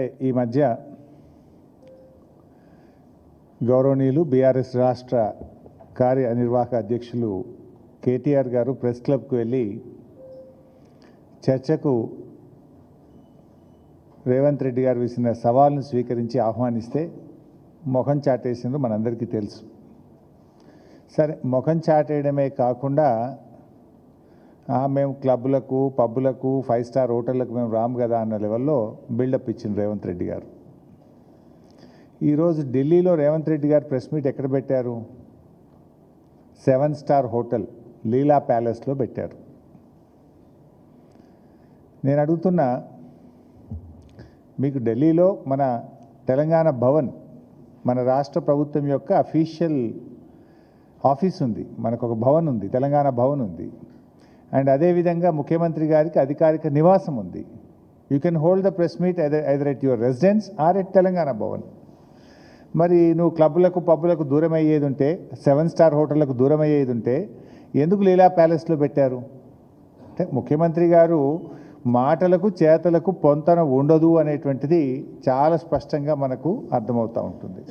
ఈ మధ్య గౌరవనీయులు బీఆర్ఎస్ రాష్ట్ర కార్యనిర్వాహక అధ్యక్షులు కేటీఆర్ గారు ప్రెస్ క్లబ్కు వెళ్ళి చర్చకు రేవంత్ రెడ్డి గారు విసిన సవాల్ను స్వీకరించి ఆహ్వానిస్తే ముఖం చాటేసిందో మనందరికీ తెలుసు. సరే, ముఖం చాటేయడమే కాకుండా మేము క్లబ్లకు, పబ్బులకు, 5 స్టార్ హోటళ్లకు మేము రాము కదా అన్న లెవెల్లో బిల్డప్ ఇచ్చింది రేవంత్ రెడ్డి గారు. ఈరోజు ఢిల్లీలో రేవంత్ రెడ్డి గారు ప్రెస్ మీట్ ఎక్కడ పెట్టారు? 7 స్టార్ హోటల్ లీలా ప్యాలెస్లో పెట్టారు. నేను అడుగుతున్నా, మీకు ఢిల్లీలో మన తెలంగాణ భవన్, మన రాష్ట్ర ప్రభుత్వం యొక్క అఫీషియల్ ఆఫీస్ ఉంది, మనకు ఒక భవన్ ఉంది, తెలంగాణ భవన్ ఉంది. అండ్ అదేవిధంగా ముఖ్యమంత్రి గారికి అధికారిక నివాసం ఉంది. You can hold the press meet either at your residence or at Telangana Bhavan. మరి నువ్వు క్లబ్లకు, పబ్బులకు దూరం అయ్యేది ఉంటే, 7 స్టార్ హోటళ్లకు దూరం అయ్యేది ఉంటే ఎందుకు లీలా ప్యాలెస్లో పెట్టారు? అంటే ముఖ్యమంత్రి గారు మాటలకు చేతలకు పొంతన ఉండదు అనేటువంటిది చాలా స్పష్టంగా మనకు అర్థమవుతూ ఉంటుంది.